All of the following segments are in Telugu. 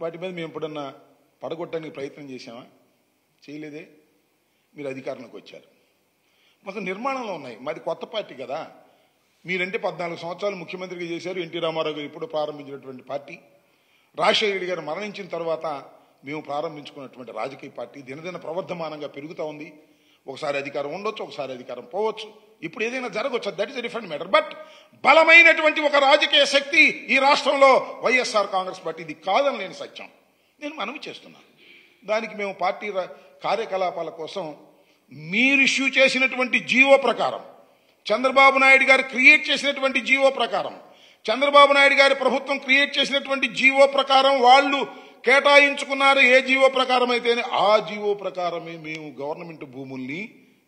వాటి మీద మేము ఎప్పుడన్నా పడగొట్టడానికి ప్రయత్నం చేశామా? చేయలేదే. మీరు అధికారంలోకి వచ్చారు, మొత్తం నిర్మాణంలో ఉన్నాయి. మాది కొత్త పార్టీ కదా. మీరంటే 14 సంవత్సరాలు ముఖ్యమంత్రిగా చేశారు. ఎన్టీ రామారావు గారు ఇప్పుడు ప్రారంభించినటువంటి పార్టీ, రాజశేఖర రెడ్డి గారు మరణించిన తర్వాత మేము ప్రారంభించుకున్నటువంటి రాజకీయ పార్టీ దినదిన ప్రవర్ధమానంగా పెరుగుతూ ఉంది. ఒకసారి అధికారం ఉండొచ్చు, ఒకసారి అధికారం పోవచ్చు, ఇప్పుడు ఏదైనా జరగవచ్చు. That is a different matter. But బలమైనటువంటి ఒక రాజకీయ శక్తి ఈ రాష్ట్రంలో వైఎస్ఆర్ కాంగ్రెస్ పార్టీ. ఇది కాదని నేను సత్యం, నేను మనవి చేస్తున్నాను. దానికి మేము పార్టీ కార్యకలాపాల కోసం మీరు ఇష్యూ చేసినటువంటి జీవో ప్రకారం, చంద్రబాబు నాయుడు గారు క్రియేట్ చేసినటువంటి జీవో ప్రకారం, చంద్రబాబు నాయుడు గారి ప్రభుత్వం క్రియేట్ చేసినటువంటి జీవో ప్రకారం వాళ్ళు కేటాయించుకున్నారు. ఏ జీవో ప్రకారం అయితేనే ఆ జీవో ప్రకారమే మేము గవర్నమెంట్ భూముల్ని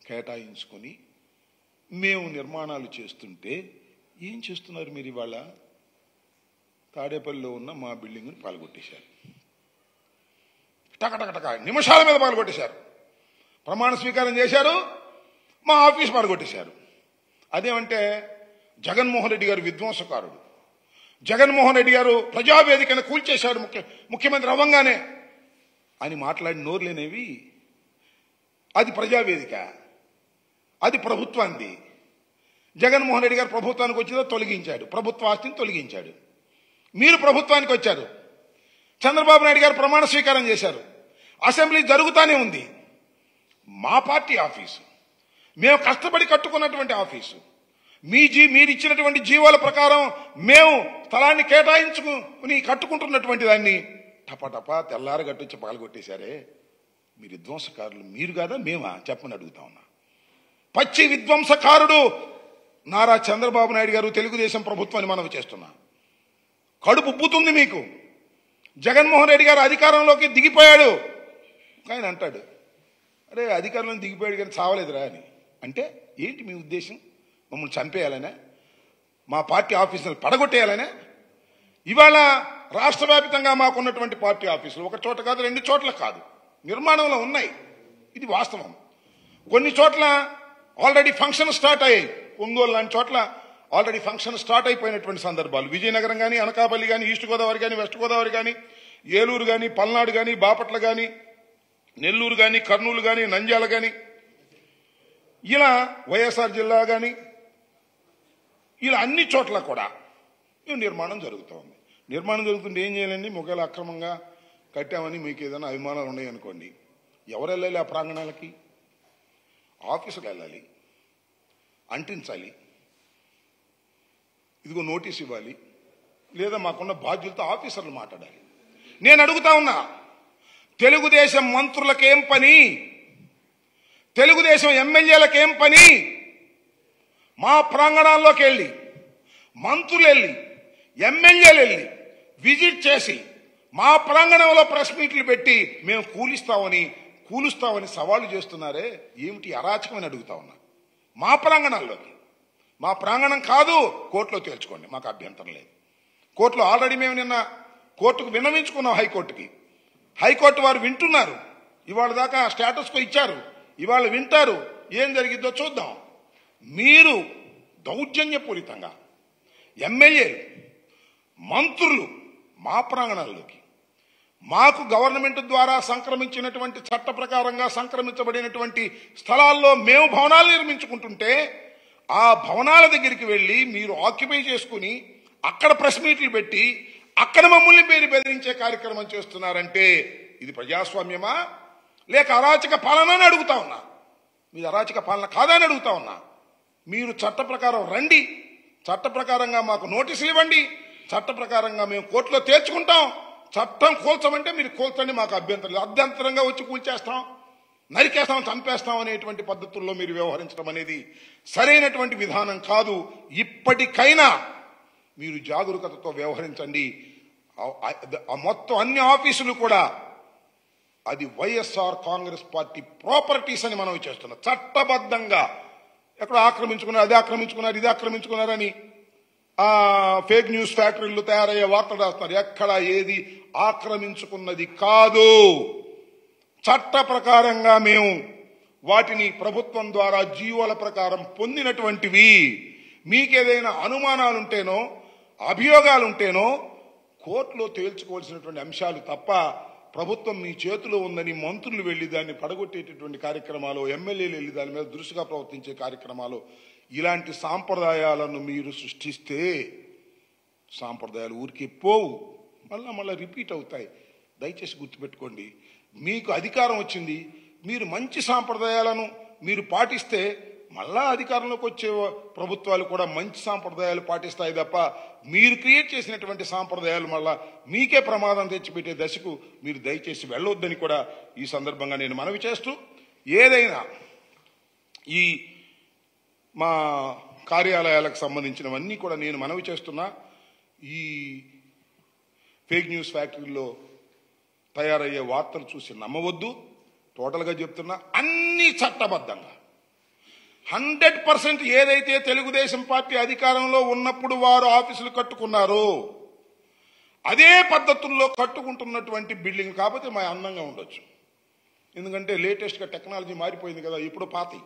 కేటాయించుకొని మేము నిర్మాణాలు చేస్తుంటే ఏం చేస్తున్నారు మీరు? ఇవాళ తాడేపల్లిలో ఉన్న మా బిల్డింగ్ని పాల్గొట్టేశారు. టకటకటక నిమిషాల మీద పాల్గొట్టేశారు. ప్రమాణ స్వీకారం చేశారు, మా ఆఫీస్ పాల్గొట్టేశారు. అదేమంటే జగన్మోహన్ రెడ్డి గారు విధ్వంసకారుడు, జగన్మోహన్ రెడ్డి గారు ప్రజావేదికను కూల్చేశాడు ముఖ్యమంత్రి అవ్వంగానే అని మాట్లాడి నోరులేనేవి. అది ప్రజావేదిక, అది ప్రభుత్వాన్ని. జగన్మోహన్ రెడ్డి గారు ప్రభుత్వానికి వచ్చిందో తొలగించాడు, ప్రభుత్వ ఆస్తిని తొలగించాడు. మీరు ప్రభుత్వానికి వచ్చారు, చంద్రబాబు నాయుడు గారు ప్రమాణ స్వీకారం చేశారు, అసెంబ్లీ జరుగుతూనే ఉంది. మా పార్టీ ఆఫీసు, మేము కష్టపడి కట్టుకున్నటువంటి ఆఫీసు, మీరు ఇచ్చినటువంటి జీవోల ప్రకారం మేము స్థలాన్ని కేటాయించుకుని కట్టుకుంటున్నటువంటి దాన్ని టపటపా తెల్లారి గట్టొచ్చి పాల్గొట్టేశారే. మీరు విధ్వంసకారులు మీరు కాదా మేమా చెప్పని అడుగుతా ఉన్నా. పచ్చి విధ్వంసకారుడు నారా చంద్రబాబు నాయుడు గారు, తెలుగుదేశం ప్రభుత్వాన్ని మనవి చేస్తున్నా. కడుపు ఉబ్బుతుంది మీకు. జగన్మోహన్ రెడ్డి గారు అధికారంలోకి దిగిపోయాడు, ఆయన అంటాడు అరే అధికారంలో దిగిపోయాడు కానీ చావలేదురా అని. అంటే ఏంటి మీ ఉద్దేశం? మమ్మల్ని చంపేయాలనే, మా పార్టీ ఆఫీసులు పడగొట్టేయాలనే? ఇవాళ రాష్ట్ర వ్యాప్తంగా మాకున్నటువంటి పార్టీ ఆఫీసులు ఒక చోట కాదు, 2 చోట్ల కాదు, నిర్మాణంలో ఉన్నాయి. ఇది వాస్తవం. కొన్ని చోట్ల ఆల్రెడీ ఫంక్షన్ స్టార్ట్ అయ్యాయి. ఒంగోలు లాంటి చోట్ల ఆల్రెడీ ఫంక్షన్ స్టార్ట్ అయిపోయినటువంటి సందర్భాలు. విజయనగరం కానీ, అనకాపల్లి కానీ, ఈస్ట్ గోదావరి కానీ, వెస్ట్ గోదావరి కానీ, ఏలూరు కానీ, పల్నాడు కానీ, బాపట్ల కానీ, నెల్లూరు కానీ, కర్నూలు కానీ, నంద్యాల కానీ, ఇలా వైఎస్ఆర్ జిల్లా కానీ, ఇలా అన్ని చోట్ల కూడా నిర్మాణం జరుగుతూ ఉంది. నిర్మాణం జరుగుతుంటే ఏం చేయాలండి? ఒకవేళ అక్రమంగా కట్టామని మీకు ఏదైనా అభిమానాలు ఉన్నాయనుకోండి, ఎవరు వెళ్ళాలి ఆ ప్రాంగణాలకి? ఆఫీసుకు వెళ్ళాలి, అంటించాలి, ఇదిగో నోటీస్ ఇవ్వాలి, లేదా మాకున్న బాధ్యులతో ఆఫీసర్లు మాట్లాడాలి. నేను అడుగుతా ఉన్నా, తెలుగుదేశం మంత్రులకేం పని? తెలుగుదేశం ఎమ్మెల్యేలకేం పని? మా ప్రాంగణాల్లోకి వెళ్ళి, మంత్రులు వెళ్ళి, ఎమ్మెల్యేలు వెళ్ళి విజిట్ చేసి మా ప్రాంగణంలో ప్రెస్ మీట్లు పెట్టి మేము కూలుస్తామని సవాళ్లు చేస్తున్నారే, ఏమిటి అరాచకమని అడుగుతా ఉన్నా. మా ప్రాంగణాల్లోకి, మా ప్రాంగణం కాదు, కోర్టులో తేల్చుకోండి, మాకు అభ్యంతరం లేదు. కోర్టులో ఆల్రెడీ మేము నిన్న కోర్టుకు విన్నవించుకున్నాం, హైకోర్టు వారు వింటున్నారు. ఇవాళ దాకా స్టేటస్ కో ఇచ్చారు, ఇవాళ వింటారు. ఏం జరిగిద్దో చూద్దాం. మీరు దౌర్జన్యపూరితంగా ఎమ్మెల్యేలు, మంత్రులు మా ప్రాంగణాల్లోకి, మాకు గవర్నమెంట్ ద్వారా సంక్రమించినటువంటి చట్ట ప్రకారంగా సంక్రమించబడినటువంటి స్థలాల్లో మేము భవనాలు నిర్మించుకుంటుంటే ఆ భవనాల దగ్గరికి వెళ్ళి మీరు ఆక్యుపై చేసుకుని అక్కడ ప్రెస్ మీట్లు పెట్టి అక్కడ మమ్మల్ని బెదిరించే కార్యక్రమం చేస్తున్నారంటే ఇది ప్రజాస్వామ్యమా లేక అరాచక పాలన అని అడుగుతా ఉన్నా. మీది అరాచక పాలన కాదా అని అడుగుతా ఉన్నా. మీరు చట్ట ప్రకారం రండి, చట్ట ప్రకారంగా మాకు నోటీసులు ఇవ్వండి, చట్ట ప్రకారంగా మేము కోర్టులో తేల్చుకుంటాం. చట్టం కూల్చమంటే మీరు కూల్చండి, మాకు అభ్యంతరం లేదు. అభ్యంతరంగా వచ్చి కూల్చేస్తాం, నరికేస్తాం, చంపేస్తాం అనేటువంటి పద్ధతుల్లో మీరు వ్యవహరించడం అనేది సరైనటువంటి విధానం కాదు. ఇప్పటికైనా మీరు జాగరూకతతో వ్యవహరించండి. మొత్తం అన్ని ఆఫీసులు కూడా అది వైఎస్ఆర్ కాంగ్రెస్ పార్టీ ప్రాపర్టీస్ అని మనం చేస్తున్నాం. చట్టబద్ధంగా ఎక్కడ ఆక్రమించుకున్నారు, అది ఆక్రమించుకున్నారు, ఇది ఆక్రమించుకున్నారని ఫేక్ న్యూస్ ఫ్యాక్టరీలు తయారయ్యే వార్తలు రాస్తున్నారు. ఎక్కడ ఏది ఆక్రమించుకున్నది కాదు. చట్ట ప్రకారంగా మేము వాటిని ప్రభుత్వం ద్వారా జీవోల ప్రకారం పొందినటువంటివి. మీకేదైనా అనుమానాలుంటేనో అభియోగాలుంటేనో కోర్టులో తేల్చుకోవాల్సినటువంటి అంశాలు తప్ప ప్రభుత్వం మీ చేతిలో ఉందని మంత్రులు వెళ్లి దాన్ని పడగొట్టేటటువంటి కార్యక్రమాలు, ఎమ్మెల్యేలు వెళ్లి దాని మీద దురుసుగా ప్రవర్తించే కార్యక్రమాలు, ఇలాంటి సాంప్రదాయాలను మీరు సృష్టిస్తే సాంప్రదాయాలు ఊరికి పోవు, మళ్ళా రిపీట్ అవుతాయి. దయచేసి గుర్తుపెట్టుకోండి, మీకు అధికారం వచ్చింది, మీరు మంచి సాంప్రదాయాలను మీరు పాటిస్తే మళ్ళా అధికారంలోకి వచ్చే ప్రభుత్వాలు కూడా మంచి సాంప్రదాయాలు పాటిస్తాయి తప్ప మీరు క్రియేట్ చేసినటువంటి సాంప్రదాయాలు మళ్ళా మీకే ప్రమాదం తెచ్చిపెట్టే దశకు మీరు దయచేసి వెళ్ళొద్దని కూడా ఈ సందర్భంగా నేను మనవి చేస్తూ, ఏదైనా ఈ మా కార్యాలయాలకు సంబంధించినవన్నీ కూడా నేను మనవి చేస్తున్నా, ఈ ఫేక్ న్యూస్ ఫ్యాక్టరీలో తయారయ్యే వార్తలు చూసి నమ్మవద్దు. టోటల్గా చెప్తున్నా, అన్ని చట్టబద్ధంగా 100% ఏదైతే తెలుగుదేశం పార్టీ అధికారంలో ఉన్నప్పుడు వారు ఆఫీసులు కట్టుకున్నారో అదే పద్ధతుల్లో కట్టుకుంటున్నటువంటి బిల్డింగ్, కాకపోతే మా అందంగా ఉండొచ్చు, ఎందుకంటే లేటెస్ట్గా టెక్నాలజీ మారిపోయింది కదా, ఇప్పుడు పాతి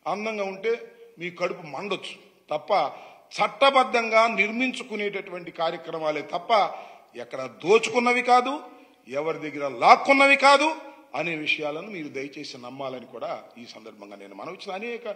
అందంగా ఉంటే మీ కడుపు మండొచ్చు తప్ప చట్టబద్ధంగా నిర్మించుకునేటటువంటి కార్యక్రమాలే తప్ప ఎక్కడ దోచుకున్నవి కాదు, ఎవరి దగ్గర లాక్కున్నవి కాదు అనే విషయాలను మీరు దయచేసి నమ్మాలని కూడా ఈ సందర్భంగా నేను మనవి చేసిన అనేక